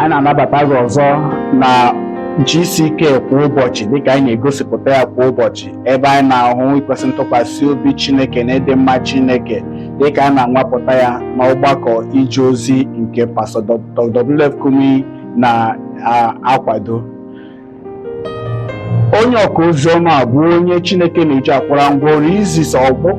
anyị na-anabata gị ọzọ na GCK kwa ụbọchị dịka anyị na-egosipụta ya kwa ụbọchị, ebe anyị na-ahụ ikwesị ntụkwasị obi Chineke na ịdị mma Chineke dịka anyị na-anwapụta ya n'ọgbakọ ije ozi nke Pastor Dr. Kumuyi na-akwado. Onye ọka oziọma bụ onye Chineke na-eji akwara ngwaọrụ izisa ọgbọ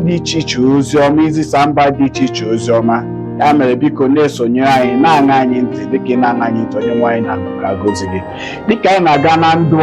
dị iche iche oziọma, izisa mba dị iche iche oziọma. Ya mere biko na-esonyere anyị, na-aṅa anyị ntị dịka ị na-aṅa anyị ntị. Onyenwe anyị na-agọzi gị dịka anyị na-aga na ndụ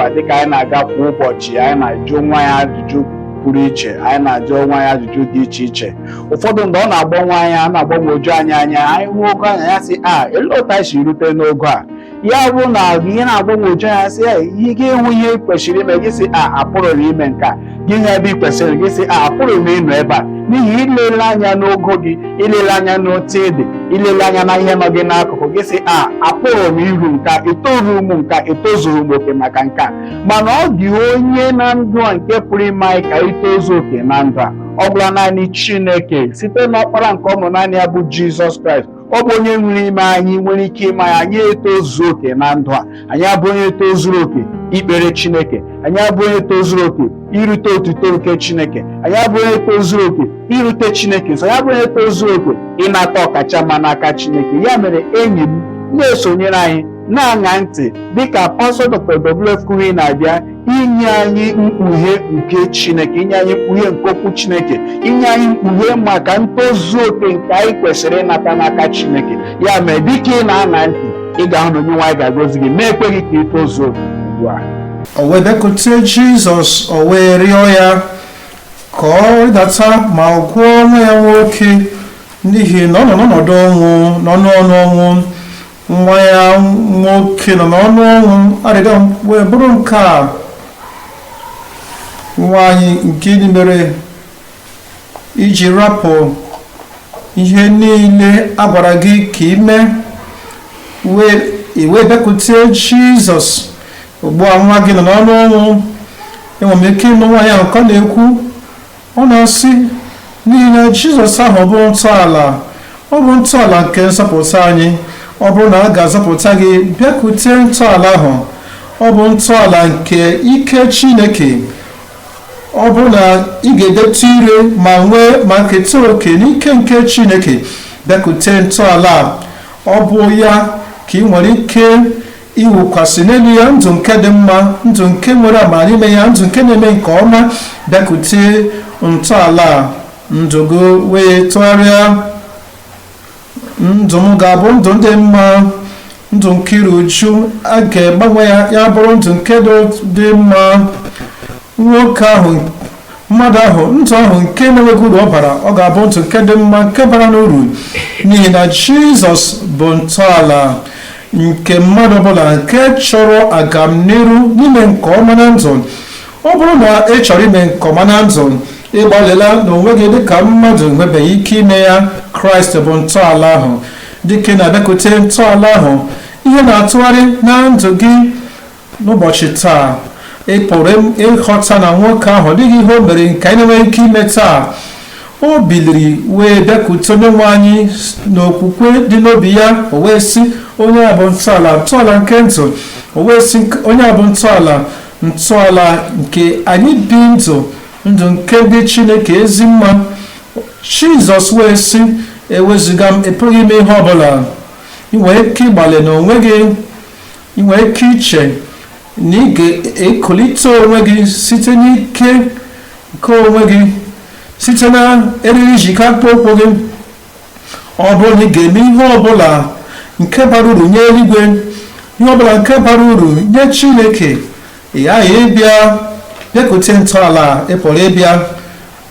a, dịka anyị na-aga kwa ụbọchị. Anyị na-ajụ onwe anyị ajụjụ pụrụ iche, anyị na-ajụ onwe anyị ajụjụ dị iche iche. Ụfọdụ mgbe ọ na-agbanwe anya, a na-agbanweju anyị anyị hụ ogo anya ya sị elee otu anyị si rute n'ogo a. Ya bụ na ihe na-agbanweju anya sị ihe gị ịhụ ihe ị kwesịrị ime, gị sị apụrụ m ime nke a, gị ihe ebe ị kwesịrị, gị sị apụrụ m ịnọ ebe a, n'ihi ilele anya n'ogo gị, ilele anya n'otu ịdị, ilele anya na ihe nọ gị n'akụkụ, gị sị apụrụ m iru nka, etoru m nka, etozuru m oke maka nka. Mana ọ dị onye na ndụ a nke pụrụ ime anyị ka itozu oke na ndụ a. Ọ bụla naanị Chineke site n'ọkpara nke ọ mụrụ naanị ya bụ Jizọs Kraịst. Ọ bụ onye nwere ime anyị nwere ike ime anyị etozu oke na ndụ a. Anyị abụ onye tozuru oke ikpere Chineke, anyị abụ onye tozuru oke irute otuto nke Chineke, anyị abụ onye tozuru oke irute Chineke nso, anyị abụ onye tozuru oke ịnata ọkacha mma n'aka Chineke. Ya mere enyi m na-esonyere anyị, na-aṅa ntị dịka Pastor Dr. Kumuyi na-abịa inye anyị mkpughe nke Chineke, inye anyị mkpughe nke okwu Chineke, inye anyị mkpughe maka ntozu oke nke anyị kwesịrị ịnata n'aka Chineke. Ya mere dịka ị na-aṅa ntị, ị ga-ahụ na Onyenwe anyị ga-agọzi gị, na-ekweghị ka ị tozuo oke ugbu a. O wee bịakwute Jizọs, o wee rịọ ya ka ọ rịdata ma gwọọ nwa ya nwoke, n'ihi na ọ nọ n'ọnọdụ ọnwụ, n'ọnụ ọnwụ. Nwa ya nwoke nọ n'ọnụ ọnwụ. Arịrịọ wee bụrụ nke a: nwaanyị nke dị mere iji rapụ ihe niile a gwara gị ka ime, wee bịakwute Jizọs. Ugbu a nwa gị nọ n'ọnụ ọnwụ. Enwere m ike ịnụ nwaanyị ahụ ka ọ na-ekwu, ọ na-asị, n'ihi na Jizọs ahụ bụ ntọala, ọ bụ ntọala nke nzọpụta anyị. Ọ bụrụ na a ga-azọpụta gị, bịakwute ntọala ahụ. Ọ bụ ntọala nke ike Chineke. Ọ bụrụ na ị ga-edetu ire ma keta oke n'ike nke Chineke, bịakwute ntọala a. Ọ bụ ya ka ị nwere ike iwukwasị n'elu ya ndụ nke dị mma, ndụ nke nwere amara n'ime ya, ndụ nke na-eme nke ọma. Bịakwute ntọala a, ndụ gị wee tụgharịa. Ndụ m ga-abụ ndụ dị mma, ndụ nke iru uju. A ga-agbanwe ya bụrụ ndụ nke dị mma. Nwoke ahụ, mmadụ ahụ, ndụ ahụ nke na-enweghị uru ọ bara, ọ ga-abụ ndụ nke dị mma, nke bara n'uru, n'ihi na Jizọs bụ ntọala nke mmadụ ọbụla nke chọrọ agamniru n'ime nke ọma na ndụ. Ọ bụrụ na ị chọrọ ime nke ọma na ndụ, ịgbalịla n'onwe gị dịka mmadụ nwebeghị ike ime ya. Kraịst bụ ntọala ahụ. Dịka na-abịakwute ntọala ahụ, ihe na-atụgharị na ndụ gị n'ụbọchị taa. Ị pụrụ ịghọta na nwoke ahụ dịghị ihe o mere nke anyị na-enweghị ike ime taa. O biliri wee bịakwute Onyenwe anyị n'okwukwe dị n'obi ya. O wee sị, onye a bụ ntọala, ntọala nke ndụ. O wee sị, onye a bụ ntọala nke anyị bi ndụ nke dị Chineke ezi mma. Jizọs wee sị, ewezuga m, ịpụghị ime ihe ọbụla. Ị nwere ike ịgbalị n'onwe gị, ị nwere ike iche na ị ga-ekulite onwe gị site n'ike nke onwe gị, site na eriri njikọ akpụkpọ gị. Ọ bụrụ na ị ga-eme ihe ọbụla nke bara uru nye eluigwe, ihe ọbụla nke bara uru nye Chineke, ị ghaghị bịakwute ntọala. Ị pụrụ ịbịa.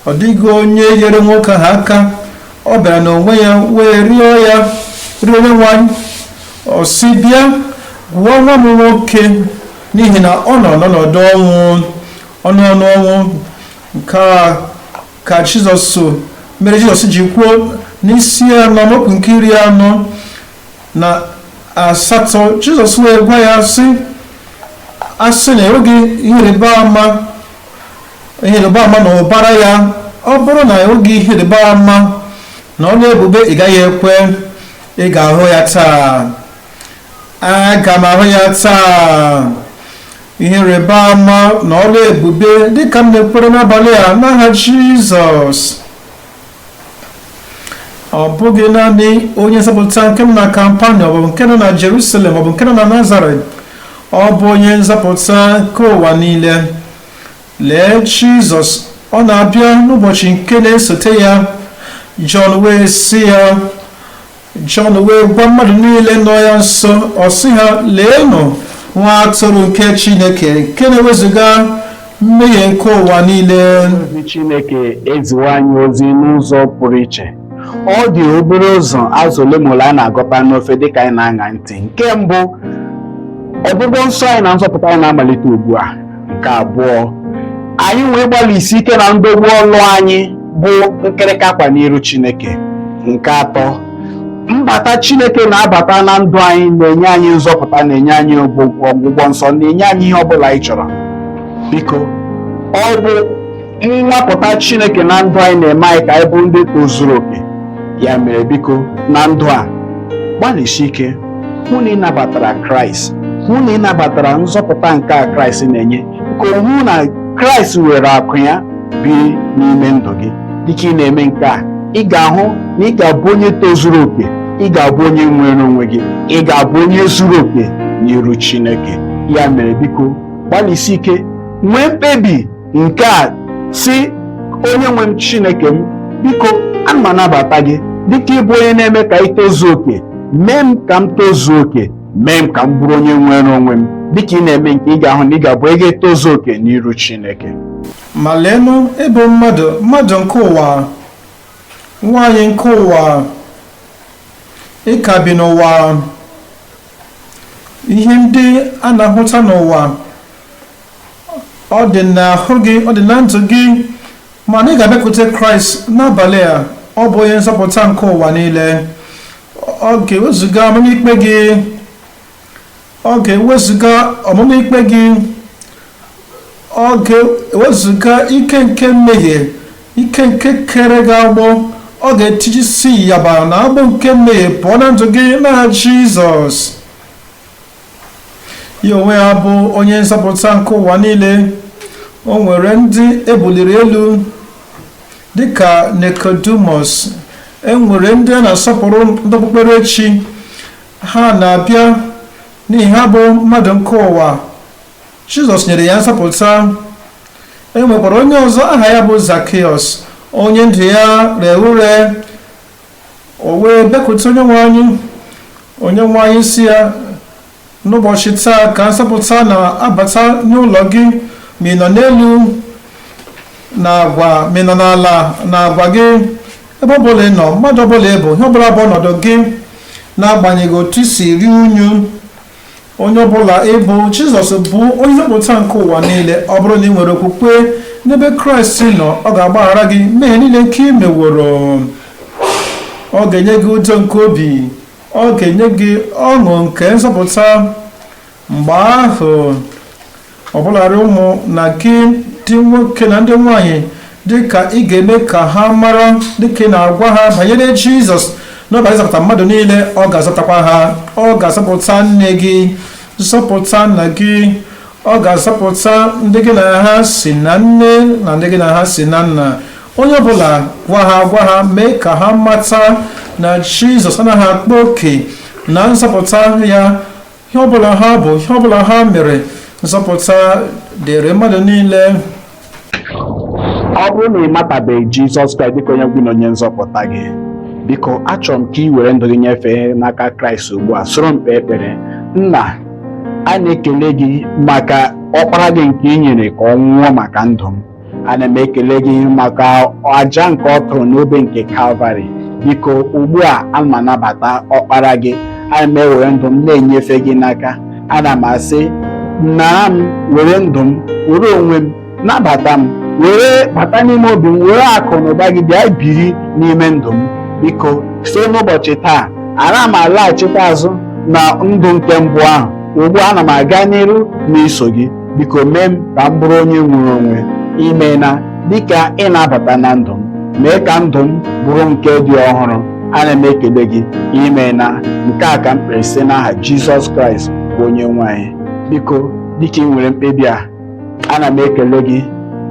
Ọ dịghị onye nyere nwoke ahụ aka. Ọ bịara n'onwe ya wee rịọ Onyenwe anyị. Ọ sị, bịa gwọọ nwa m nwoke, n'ihi na ọ nọ n'ọnọdụ ọnwụ. Nke a ka Jizọs mere. Jizọs ji kwuo n'isi amaokwu nke 48. Jizọs wee gwa ya asị na enweghị ihe ịrịba ama na ụbara ya. Ọ bụrụ na enweghị ihe ịrịba ama na ọnụ ebube, ị gaghị ekwe ị ga-ahụ ya taa. Aga m ahụ ya taa. Ihe rịba ama na ọrụ ebube dịka m na-ekpere n'abalị a n'aha Jizọs. Ọ bụghị naanị onye nzọpụta nke m na kampani, ọ bụ nke nọ na Jerusalem, ọ bụ nke nọ na Nazaret, ọ bụ onye nzọpụta nke ụwa niile. Lee Jizọs, ọ na-abịa n'ụbọchị nke na-esote ya. Jọn wee gwa mmadụ niile nọ ya nso, ọ sị ha, leenụ nwa atụrụ nke Chineke nke na-ewezuga mmehie nke ụwa niile. Ozi Chineke eziwo anyị ozi n'ụzọ pụrụ iche. Ọ dị obere ụzọ azụ ole ma ole a na-agọta n'ofe dịka anyị na-aṅa ntị. Nke mbụ, ọgwụgwọ nsọ anyị na nzọpụta anyị na-amalite ugbu a. Nke abụọ, anyị wee gbalịsi ike na ndogbu ọlụ anyị bụ nkịrịka akwa n'iru Chineke. Nke atọ, mbata Chineke na-abata na ndụ anyị na-enye anyị nzọpụta, na-enye anyị ọgwụgwọ nsọ, na-enye anyị ihe ọbụla anyị chọrọ. Biko, ọ bụ nwapụta Chineke na ndụ anyị na-eme anyị ka anyị bụ ndị tozuru oke. Ya mere, biko, na ndụ a gbalịsi ike hụ na ị nabatara Kraịst, hụ na ị nabatara nzọpụta nke a Kraịst na-enye, ka hụ na Kraịst were akụ ya biri n'ime ndụ gị. Dịka ị na-eme nke a, ị ga-ahụ na ị ga-abụ onye tozuru oke, ị ga-abụ onye nwere onwe gị, ị ga-abụ onye zuru oke n'iru Chineke. Ya mere, biko gbalịsi ike nwee mkpebi nke a, si onye nwe m Chineke m, biko ana m anabata gị dịka ịbụ onye na-eme ka ị tozuo oke. Mee m ka m tozuo oke, mee m ka m bụrụ onye nwere onwe m. Dịka ị na-eme nke, ị ga-ahụ na ị ga-abụ onye tozuo oke n'iru Chineke. Ma leenụ, ịbụ mmadụ nke ụwa, nwaanyị nke ụwa, ị ka bi n'ụwa. Ihe ndị a na-ahụta n'ụwa, ọ dị n'ahụ gị, ọ dị na ndụ gị, mana ị ga-abịakwute Kraịst n'abalị a. Ọ bụ onye nzọpụta nke ụwa niile. Ọ ga-ewezuga ọmụma ikpe gị, ọ ga-ewezuga ọmụma ikpe gị, ọ ga-ewezuga ike nke mmehie, ike nke kere gị agbụ. Ọ ga-etijisi yaba na agbụ nke mmehie pụọ na ndụ gị na Jizọs. Ya onwe ya bụ onye nzọpụta nke ụwa niile. O nwere ndị ebuliri elu dịka Nikodemus. Enwere ndị a na-asọpụrụ ndị okpukperechi. Ha na-abịa n'ihi ha bụ mmadụ nke ụwa. Jizọs nyere ya nzọpụta. E nwekwara onye ọzọ aha ya bụ Zakịọs, onye ndụ ya rere ure. O wee bịakwute onye nwe anyị si ya, n'ụbọchị taa ka nzọpụta na-abata n'ụlọ gị, ma ị nọ n'elu na agwa, ma ị nọ n'ala na agwa gị. Ebe ọbụla ị nọ, mmadụ ọbụla ị bụ, ihe ọbụla bụ ọnọdụ gị, n'agbanyeghị otu i si ri unyu, onye ọbụla ị bụ, Jizọs bụ onye nzọpụta nke ụwa niile. Ọ bụrụ na ị nwere okwukwe n'ebe Kraịst nọ, ọ ga-agbaghara gị mmehie niile nke ị meworo. Ọ ga-enye gị udo nke obi, ọ ga-enye gị ọṅụ nke nzọpụta. Mgbe ahụ, ọbụlarị ụmụ na gị ndị nwoke na ndị nwanyị, dịka ị ga-eme ka ha mara, dịka ị na-agwa ha banyere Jizọs n'ọbara ịzọpụta mmadụ niile, ọ ga-azọpụtakwa ha. Ọ ga-azọpụta nne gị, zọpụta nna gị, ọ ga-azọpụta ndị gị na ha si na nne na ndị gị na ha si na nna. Onye ọbụla gwa ha, mee ka ha mata na Jizọs anaghị akpa oke na nzọpụta ya. Ihe ọbụla ha bụ, ihe ọbụla ha mere, nzọpụta dịrị mmadụ niile. Ọ bụrụ na ị matabeghị Jizọs Kraịst dịka onye gị na onye nzọpụta gị, biko achọrọ m ka ị were ndụ gị nyefee n'aka Kraịst ugbu a. Soro m kpee ekpere. Nna, a na-ekele gị maka ọkpara gị nke ị nyere ka ọ nwụọ maka ndụ m. Ana m ekele gị maka àjà nke ọ tụrụ n'obe nke Kalvarị. Biko ugbu a, ana m anabata ọkpara gị. Ana m ewere ndụ m na-enyefe gị n'aka. Ana m asị, nna m, were ndụ m, were onwe m, nabata m, were bata n'ime obi m, were akụ na ụba gị bịa biri n'ime ndụ m. Biko site n'ụbọchị taa, ana m alaghachite azụ na ndụ nke mbụ ahụ. Ugbu a, ana m aga n'iru n'iso gị. Biko mee m ka m bụrụ onye nwere onwe. Ime na dịka ị na-abata na ndụ m, mee ka ndụ m bụrụ nke dị ọhụrụ. ana m ekele gị ime na nke a ka m kpere site n'aha Jizọs Kraịst bụ onye nwe anyị. Biko dịka ị nwere mkpebi a, ana m ekele gị,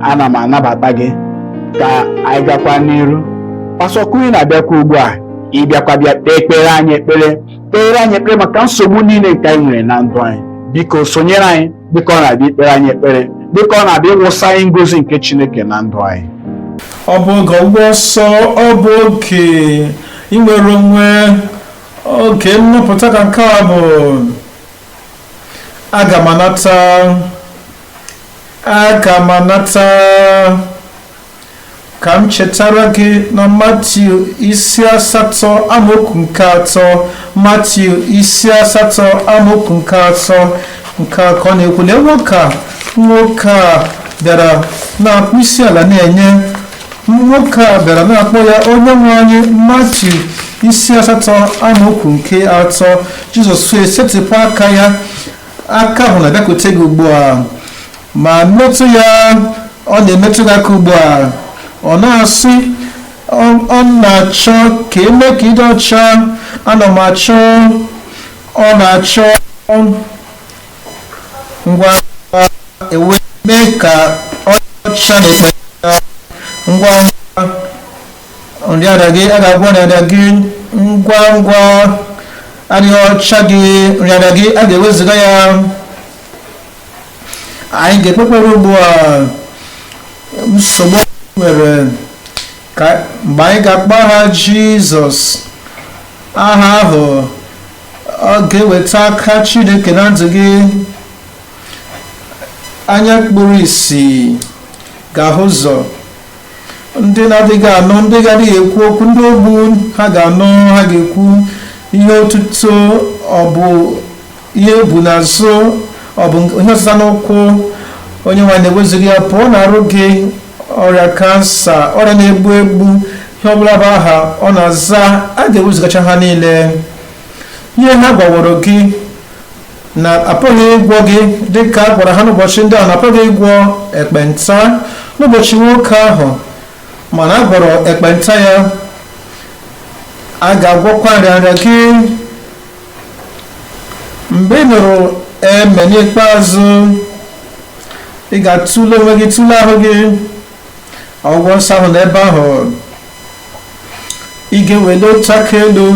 ana m anabata gị ka anyị gakwa n'iru. Pastọ Kumuyi na-abịakwa ugbu a ịbịakwa bịa kpere anyị ekpere maka nsogbu niile nke anyị nwere na ndụ anyị. Biko sonyere anyị dịka ọ na-abịa ikpere anyị ekpere, dịka ọ na-abịa ịwụsa anyị ngọzi nke Chineke na ndụ anyị. Ọ bụ oge ụgbọ ọsọ, ọ bụ oge inwere onwe, oge nnupụta ka nke a bụ aga m anata ka m chetara gị na Matiu isi 8 amaokwu nke 3. Matiu isi 8 amaokwu nke 3 nke a ka ọ na-ekwu na nwoke a bịara na-akpụ isi ala na-enye nwoke a bịara na-akpọ ya onye nwe anyị. Matiu isi 8 amaokwu nke 3. Jizọs wee setịpụ aka ya, aka ahụ na-abịakwute gị ugbu a ma metụ ya. Ọ na-emetụ gị aka ugbu a, ọ na-asị ọ na-achọ ka eme ka ịdị ọcha. Ana m achọ, ọ na-achọ ngwa ewe mee ka ọ dị ọcha na ekpere ngwa nrịarịa gị. A ga-agwọ nrịarịa gị ngwa adịghị ọcha gị, nrịarịa gị a ga-eweziga ya. Anyị ga-ekpekpere ugbu a nsogbu nwere ka mgbe anyị ga-akpọ aha Jizọs, aha ahụ ọ ga-eweta aka Chineke na ndụ gị. Anya kpuru ìsì ga-ahụ ụzọ, ndị na-adịghị anụ, ndị ga-adịghị ekwu okwu, ndị ogbu ha ga-anụ, ha ga-ekwu ihe otuto. Ọ bụ ihe ebu n'azụ, ọ bụ onye ọsịsa n'ụkwụ. Onye nwe na-ewezughị ya pụọ na-arụ gị ọrịa kansa, ọrịa na-egbu egbu, ihe ọbụla bụ aha ọ na-aza, a ga-ewezugacha ha niile. Ihe ha gwaworo gị na apụghị ịgwọ gị dịka a gwara ha n'ụbọchị ndị ahụ, na apụghị ịgwọ ekpenta n'ụbọchị nwoke ahụ, mana a gwọrọ ekpenta ya, a ga-agwọkwa nrịanrịa gị. Mgbe ị nụrụ eme n'ikpeazụ, ị ga-atụle onwe gị, tụle ahụ gị. Ọgwụgwọ nsọ ahụ n'ebe ahụ, ị ga-ewele otu aka elu,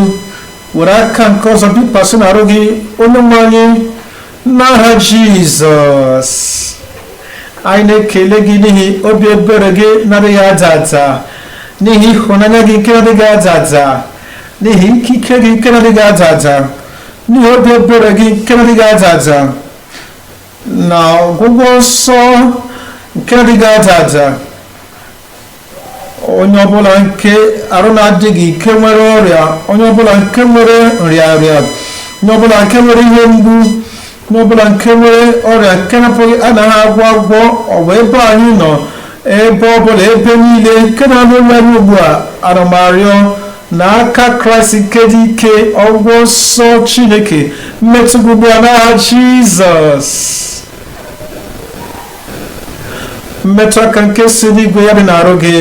were aka nke ọzọ bikwasị n'arụ gị. Onye nwe anyị, n'aha Jizọs, anyị na-ekele gị n'ihi obi ebere gị na-adịghị ada ada, n'ihi ịhụnanya gị nke na-adịghị ada ada, n'ihi ikike gị nke na-adịghị ada ada, n'ihi obi ebere gị nke na-adịghị ada ada, na ọgwụgwọ nsọ nke na-adịghị ada ada. Onye ọbụla nke arụ na-adịghị ike nwere ọrịa, onye ọbụla nke nwere nrịarịa, onye ọbụla nke nwere ihe mgbu, onye ọbụla nke nwere ọrịa nke na-apụghị anaghị agwọ, ọ bụ ebe anyị nọ, ebe ọbụla, ebe niile nke na-anụ mmeri ugbu a, arụmarịọ na aka Kraịst nke dị ike, ọgwụgwọ nsọ Chineke mmetụ ugbu a n'aha Jizọs. Mmetụ aka nke si n'igwe ya dị n'arụ gị,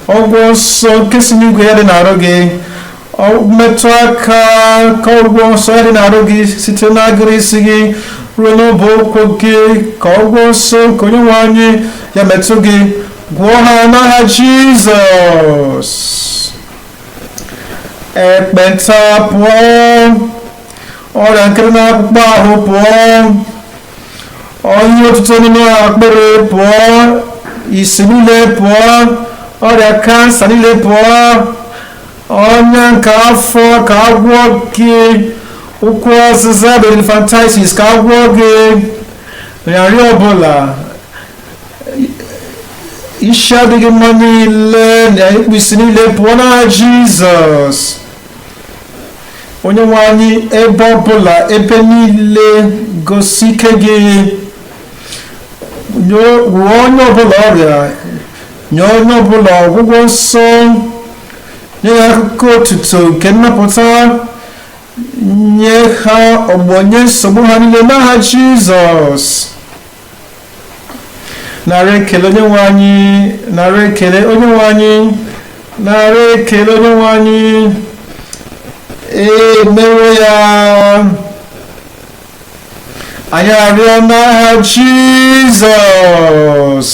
ọgwụ nsọ nke si n'igwe ya dị n'arụ gị, metụ aka ka ọgwụ nsọ ya dị n'arụ gị site n'agụrụ isi gị ruo n'ọbụ ụkwụ gị, ka ọgwụ nsọ nke onye nwe anyị ya metụ gị, gwọọ ha n'aha Jizọs. Ekpenta pụọ, ọrịa nke na-akpụkpọ ahụ pụọ, onye otuto n'ime akpịrị pụọ, isi niile pụọ, ọrịa kansa niile pụọ, ọnya nke afọ ka agwọ gị, ụkwụ ọzịza bụ elephantitis ka agwọ gị, nrịanrịa ọbụla, isi adịghị mma niile na ikpu isi niile pụọ n'aha Jizọs. Onye nwe anyị, ebe ọbụla, ebe niile, gosi ike gị, gwọọ onye ọbụla ọrịa, nye onye ọbụla ọgwụgwọ nsọ, nye ha akụkọ otuto nke nnapụta, nye ha ọgbọnye nsogbu ha niile n'aha Jizọs. Nara ekele onye nwe anyị, nara ekele onye nwe anyị, nara ekele onye nwe anyị, emewo ya. Anyị arịọ n'aha Jizọs.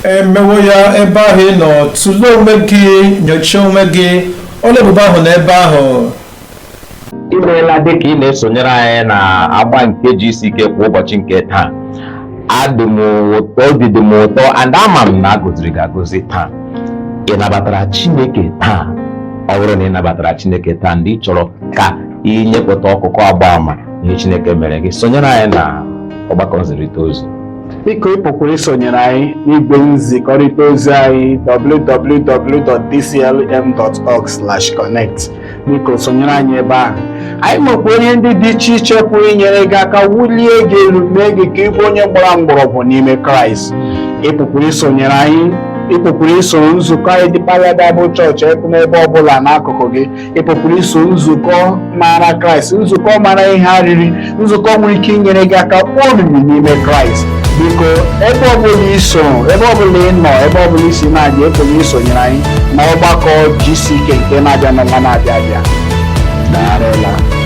Emewo ya ebe ahụ ị nọ, tụlee onwe gị, nyochaa onwe gị, ọla ebube ahụ n'ebe ahụ. Imeela dịka ị na-esonyere anyị na agba nke GCK kwa ụbọchị nke taa. Obi dị m ụtọ and ama m na agọziri gị agọzi taa. Ị nabatara Chineke taa. Ọ bụrụ na ị nabatara Chineke taa, ndị chọrọ ka ị nyepụta ọkụkọ agba ama ihe Chineke mere gị, sonyere anyị na ọgbakọ nzirịta ozi. Biko ị pụkwara isonyere anyị n'igwe nzikọrịta ozi anyị www.dclm.org/connect. Biko sonyere anyị ebe ahụ. Anyị nwekwa onye ndị dị iche iche pụrụ inyere gị aka wulie gị elu, mee gị ka ị bụ onye gbara mgbọrọgwụ n'ime Kraịst. Ị pụkwara isonyere anyị, ị pụkwara iso nzukọ anyị Deeper Bible Church n'ebe ọbụla n'akụkụ gị. Ị pụkwara iso nzukọ mara Kraịst, nzukọ mara ihe arịrị, nzukọ nwere ike inyere gị aka kpọọ omimi n'ime Kraịst. Biko ebe ọbụla iso, ebe ọbụla ị nọ, ebe ọbụla isi na-abịa, ekwenye isonyere anyị na ọgbakọ GCK nke na-abịa n'ọnwa na-abịa abịa. Daalụla.